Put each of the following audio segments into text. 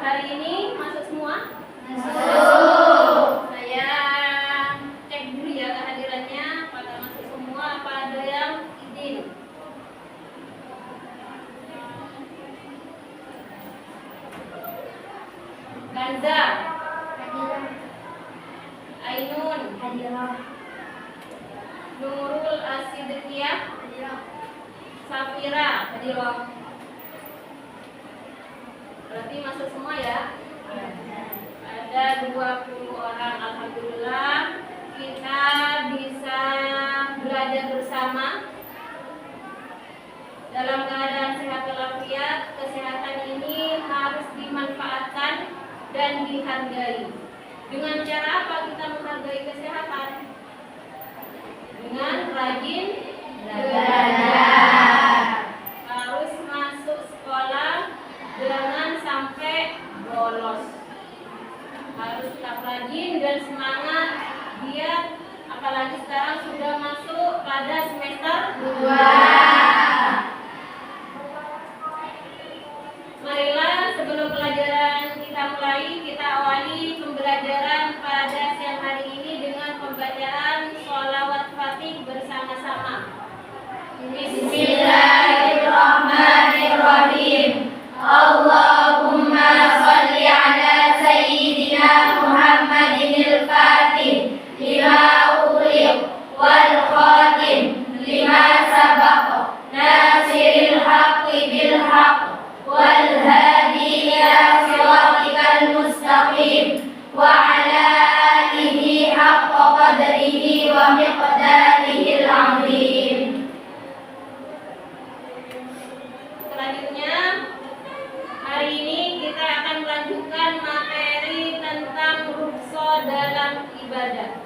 Hari ini masuk semua? Masuk. Saya cek dulu ya kehadirannya. Pada masuk semua, apa ada yang izin? Ganza, Ainun, Nurul Asidqiyah, Safira, berarti masuk semua ya? Ada 20 orang. Alhamdulillah kita bisa belajar bersama dalam keadaan sehat walafiat. Kesehatan ini harus dimanfaatkan dan dihargai. Dengan cara apa kita menghargai kesehatan? Dengan rajin belajar. Harus masuk sekolah, jangan sampai bolos. Harus tetap rajin dan semangat, biar apalagi sekarang sudah masuk pada semester 2. Marilah sebelum pelajaran kita mulai, kita awali pembelajaran pada siang hari ini dengan pembacaan sholawat Fatih bersama-sama. Bismillahirrahmanirrahim. Allahumma sholli ala sayyidina Muhammadinil Fatih lima ughliq wal khatim lima sabaq nasiril haqqi bil haqq wal hadi ila siratikal mustaqim wa ala alihi haqqa qadrihi wa miqdarihil azim. Selanjutnya, hari ini kita akan melanjutkan materi tentang rukhsah dalam ibadah.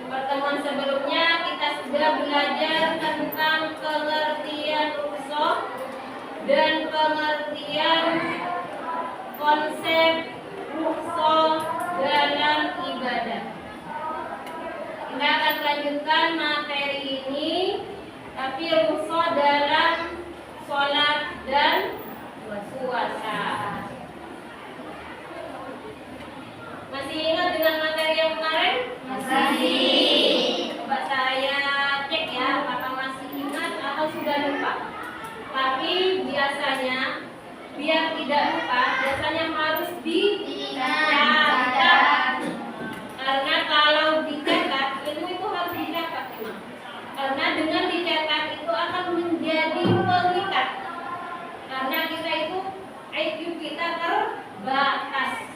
Pertemuan sebelumnya kita sudah belajar tentang pengertian rukhsah dan pengertian konsep rukhsah dalam ibadah. Kita akan lanjutkan materi ini, tapi rukhsah dalam sholat dan puasa. Masih ingat dengan materi yang kemarin? Masih. Coba saya cek ya, apakah masih ingat atau sudah lupa. Tapi biasanya, biar tidak lupa, biasanya harus dicatat. Karena kalau dicatat, ilmu itu harus dicatat memang. Karena dengan dicatat itu akan menjadi pengikat. Karena kita itu IQ kita terbatas.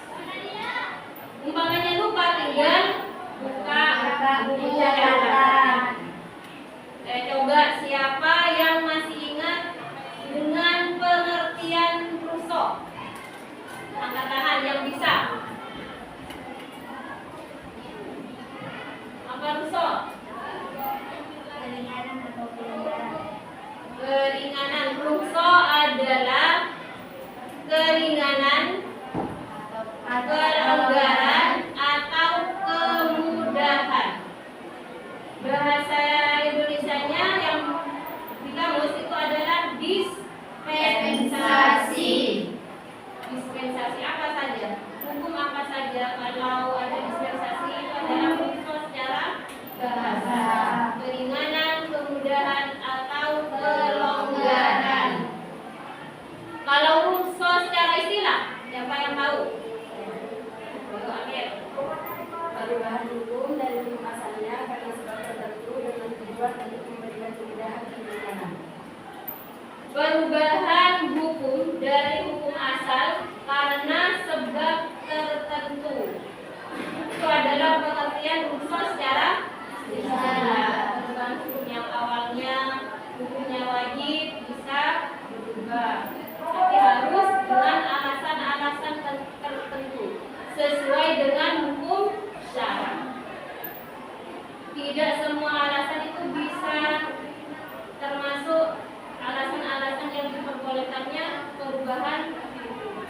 Umpamanya lupa, tinggal buka buku catatan. Saya coba siapa yang masih ingat dengan pengertian rukhsah. Angkat tangan yang bisa. Apa rukhsah? Keringanan. Rukhsah adalah keringanan, kelonggaran atau kemudahan. Bahasa Indonesianya yang di kamus itu adalah dispensasi. Dispensasi apa saja? Hukum apa saja kalau ada dispensasi itu adalah rukhsah secara bahasa. Keringanan, kemudahan atau kelonggaran. Kalau rukhsah secara istilah, siapa yang tahu? Perubahan hukum dari hukum asalnya karena sebab tertentu dengan tujuan untuk memberikan kemudahan keringanan. Perubahan hukum dari hukum asal karena sebab tertentu. Itu adalah pengertian rukhsah secara istilah. Perubahan hukum yang awalnya hukumnya wajib bisa berubah. Tapi harus dengan alasan-alasan tertentu sesuai dengan hukum syara. Tidak semua alasan itu bisa termasuk alasan-alasan yang diperbolehkannya perubahan hukum.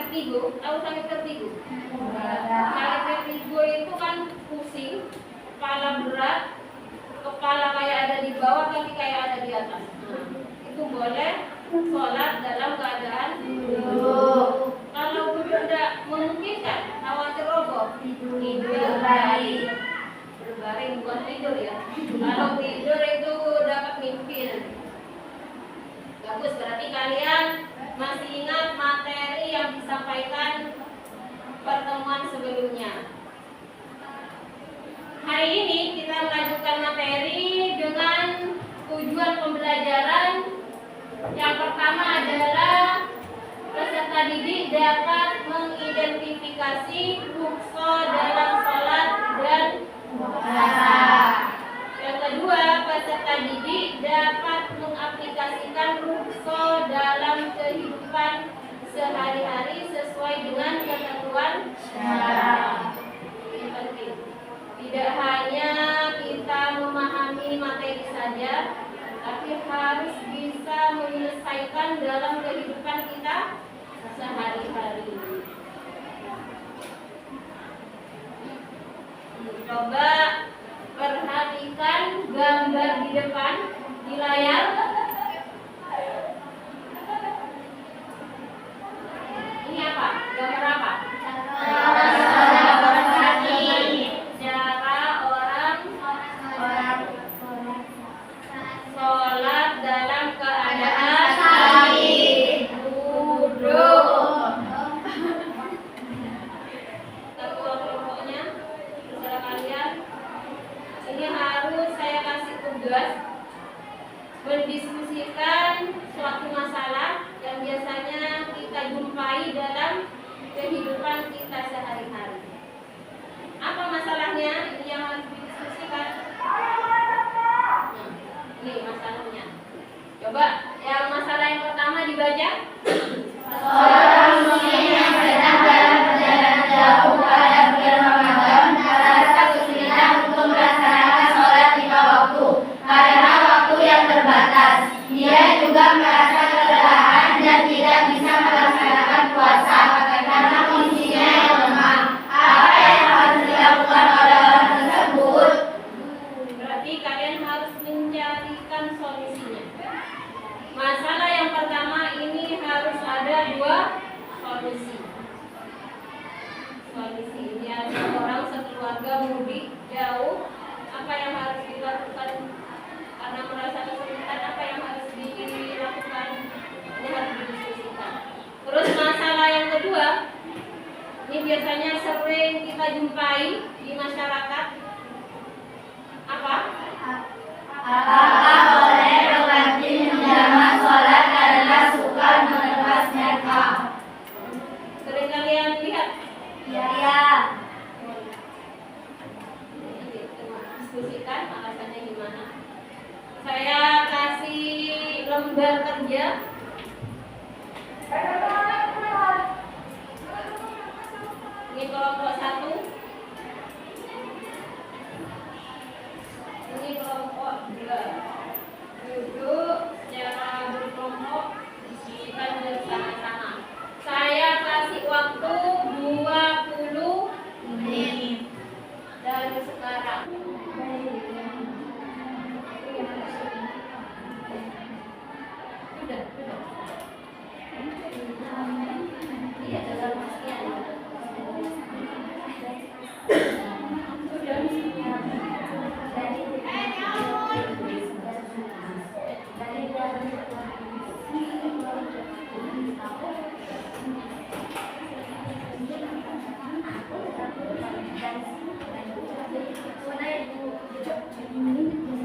vertigo, tahu sakit vertigo? Sakit vertigo itu kan pusing, kepala berat, kepala kayak ada di bawah, kaki kayak ada di atas. Nah, itu boleh sholat dalam keadaan duduk. Kalau tidak memungkinkan, khawatir roboh, tidur baik. Berbaring bukan tidur ya. Kalau tidur itu dapat mimpi nanti. Bagus, berarti kalian masih ingat materi yang disampaikan pertemuan sebelumnya. Hari ini kita melanjutkan materi dengan tujuan pembelajaran. Yang pertama adalah peserta didik dapat mengidentifikasi rukso dalam sholat dan puasa. Yang kedua, peserta didik dapat mengaplikasikan rukso dalam kehidupan sehari-hari sesuai dengan ketentuan syariat. Ini penting. Tidak hanya kita memahami materi saja, tapi harus bisa menyelesaikan dalam kehidupan kita sehari-hari. Coba perhatikan gambar di depan di layar. Ini apa? Gambar apa? Sholat dalam keadaan duduk. Ketua kelompoknya, saudara kalian, ini harus saya kasih tugas mendiskusikan suatu masalah yang biasanya kita jumpai dalam kehidupan kita sehari-hari. Apa masalahnya? Ini yang harus didiskusikan. Ini masalahnya. Coba yang masalah yang pertama dibaca. Seorang muslim yang sedang dalam perjalanan jauh pada bulan Ramadan merasa kesulitan untuk melaksanakan sholat 5 waktu karena waktu yang terbatas. Dia juga merasa kelelahan dan tidak bisa melaksanakan puasa karena kondisinya yang lemah. Apa yang harus dilakukan oleh orang tersebut? Berarti kalian harus mencarikan solusinya. Masalah yang pertama ini harus ada dua solusi. Solusi ini ada orang sekeluarga mudik jauh. Apa yang harus dilakukan karena merasa kesulitan? Apa yang harus dilakukan? Ini harus didiskusikan. Terus masalah yang kedua, ini biasanya sering kita jumpai di masyarakat. Apa? Apakah boleh pengantin menjamak sholat karena suka melepas nikah? Sering kalian lihat? Ya. Diskusikan alasannya gimana. Saya kasih lembar kerja. Ini kelompok 1. Ini kelompok 2. Duduk secara berkelompok, diskusikan bersama-sama. Saya kasih waktu 20 menit dari sekarang. Sudah. Iya, dalam pastian.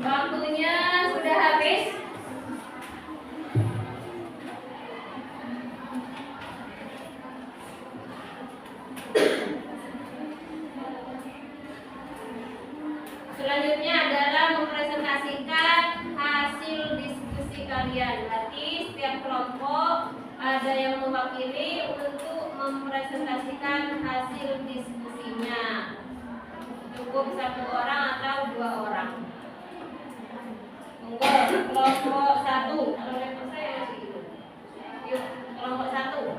Waktunya sudah habis. Selanjutnya adalah mempresentasikan hasil diskusi kalian. Berarti setiap kelompok ada yang mewakili untuk mempresentasikan hasil diskusinya. Cukup 1 orang atau 2 orang. Monggo kelompok 1. Kalau laptop saya masih gitu. Yuk, kelompok 1.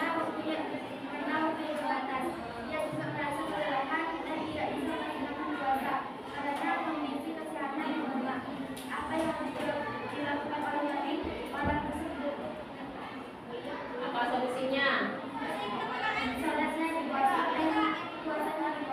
karena waktunya terbatas. Ia juga merasa kelelahan dan tidak bisa melaksanakan puasa karena kondisi kesehatan yang lemah. Apa yang harus dilakukan oleh orang tersebut? Apa solusinya? Salatnya dipuasakan, puasanya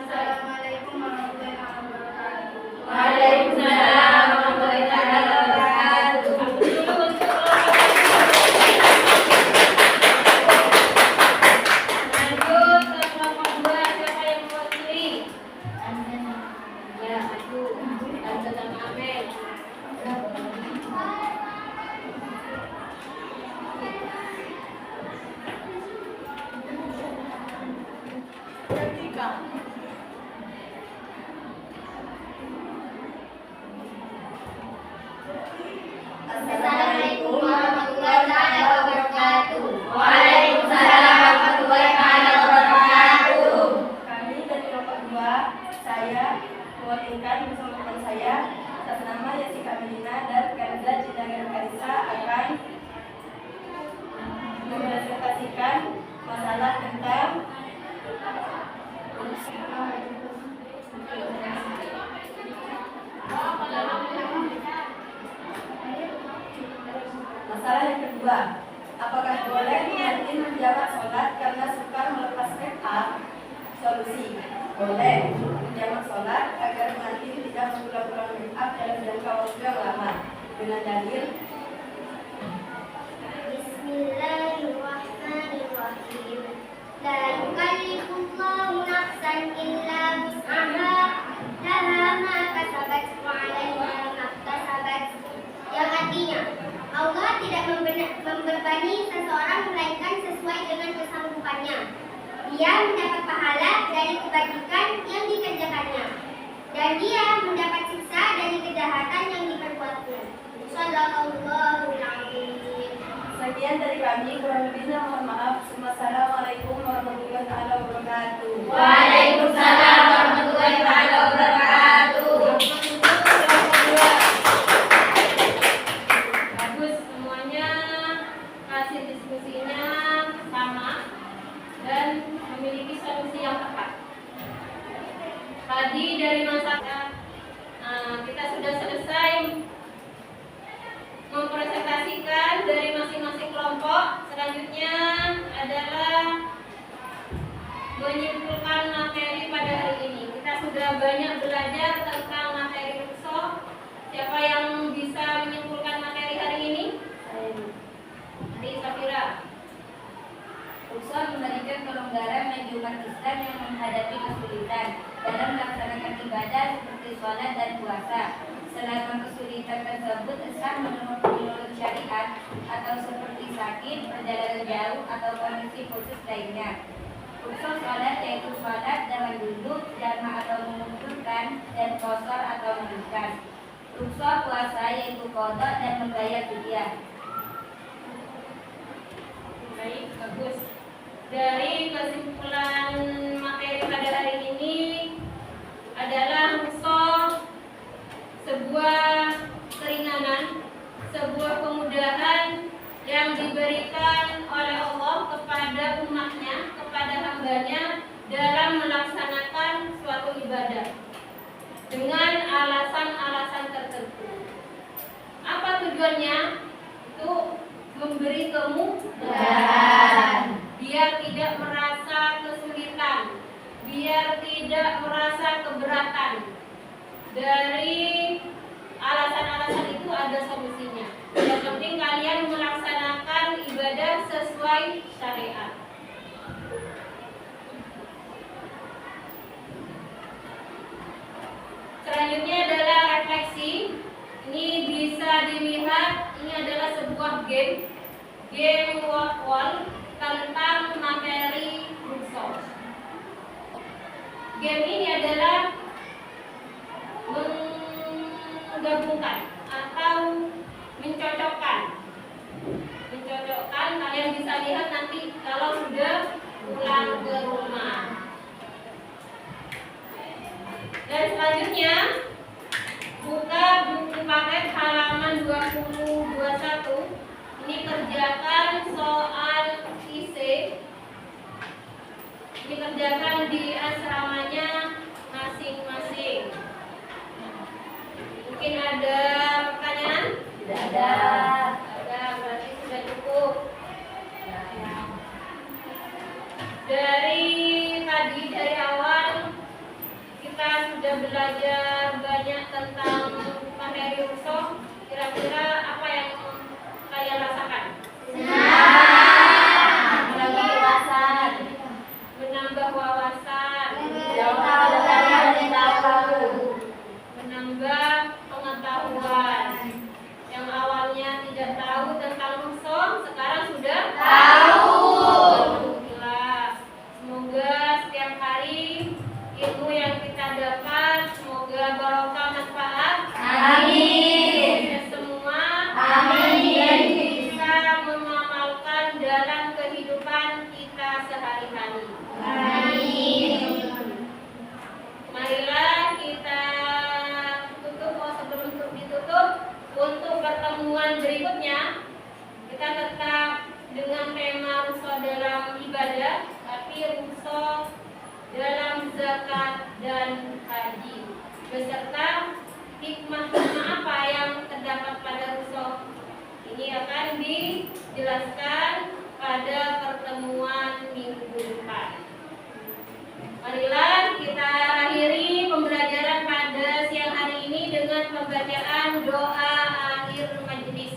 Assalamualaikum warahmatullahi wabarakatuh. Waalaikumsalam warahmatullahi wabarakatuh. Lanjut ke kelompok 2, siapa yang mewakili? Ya, aku. Tante sama Amel. Assalamualaikum warahmatullahi wabarakatuh. Waalaikumsalam warahmatullahi wabarakatuh. Kami dari kelompok 2, saya mewakilkan bersama teman saya atas nama Yasika Melina dan Kanza Cindangan Karisa akan mempresentasikan masalah tentang masalah yang kedua. Apakah boleh pengantin menjamak sholat karena sukar melepas rekap? Solusi: boleh menjamak sholat agar pengantin tidak mengulang-ulang rekap dalam jangka waktu yang lama. Dengan dalil Bismillahirrahmanirrahim. La yukallifullahu nafsan illa wus'aha. Laha ma kasabat wa 'alaiha ma iktasabat. Yang artinya, Allah tidak membebani seseorang melainkan sesuai dengan kesanggupannya. Dia mendapat pahala dari kebajikan yang dikerjakannya, dan dia mendapat siksa dari kejahatan yang diperbuatnya. Shallallahul adzim. sekian dari kami, kurang lebihnya mohon maaf. Wassalamualaikum warahmatullahi wabarakatuh. Waalaikumsalam warahmatullahi wabarakatuh. Bagus, semuanya hasil diskusinya sama dan memiliki solusi yang tepat. Tadi dari masyarakat kita sudah selesai mempresentasikan dari masing-masing kelompok. Selanjutnya adalah menyimpulkan materi pada hari ini. Kita sudah banyak belajar tentang materi rukshoh. Siapa yang bisa menyimpulkan materi hari ini? Hari Safira. Rukshoh memberikan kelonggaran bagi umat Islam yang menghadapi kesulitan dalam melaksanakan ibadah seperti sholat dan puasa. Selama kesulitan tersebut Islam menurut syariat atau seperti sakit, perjalanan jauh atau kondisi khusus lainnya. Rukshoh sholat yaitu sholat dengan duduk, jamak atau mengumpulkan, dan qashar atau meringkas. Rukshoh puasa yaitu qadha dan membayar fidyah. Baik, bagus. Dari kesimpulan materi pada hari ini adalah rukshoh sebuah keringanan, sebuah kemudahan yang diberikan oleh Allah kepada umatnya, kepada hambanya dalam melaksanakan suatu ibadah dengan alasan-alasan tertentu. Apa tujuannya? Itu memberi kemudahan, biar tidak merasa kesulitan, biar tidak merasa keberatan. Dari alasan-alasan itu ada solusinya. Yang penting kalian melaksanakan ibadah sesuai syariat. Selanjutnya adalah refleksi. bisa dilihat ini adalah sebuah game wall tentang materi Russo. Game ini adalah menggabungkan atau mencocokkan. Kalian bisa lihat nanti kalau sudah pulang ke rumah. Dan selanjutnya buka buku paket halaman 2021. Ini kerjakan soal IC. Ini kerjakan di asramanya masing-masing. Mungkin ada pertanyaan? Tidak ada. Ada, berarti sudah cukup. Dari awal kita sudah belajar banyak tentang materi Russo. Kira-kira apa yang kalian rasakan? Menambah wawasan. Menambah wawasan, menambah pengetahuan. Yang awalnya tidak tahu tentang Russo, sekarang sudah tahu. Alhamdulillah. Semoga setiap hari ilmu yang kita dapat semoga barokah manfaat. Amin. Kita semua. Amin. Dan bisa mengamalkan dalam kehidupan kita sehari-hari. Amin. Marilah kita tutup. Sebelum ditutup, untuk pertemuan berikutnya kita tetap dengan tema Russo dalam ibadah, tapi Russo dalam zakat dan haji, beserta hikmah-hikmah apa yang terdapat pada Russo. Ini akan dijelaskan pada pertemuan minggu depan. Marilah kita akhiri pembelajaran pada siang hari ini dengan pembacaan doa akhir majelis.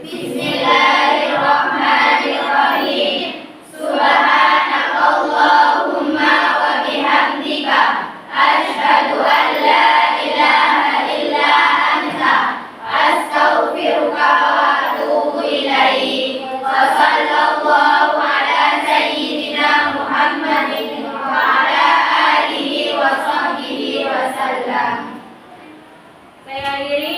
Bismillahirrahmanirrahim. Subhanakallahumma wa bihamdika asyhadu an la ilaha illa anta astaghfiruka wa atubu ilaik. Wa sallallahu ala sayyidina Muhammadin wa ala alihi wa sahbihi wa sallam. Saya akhiri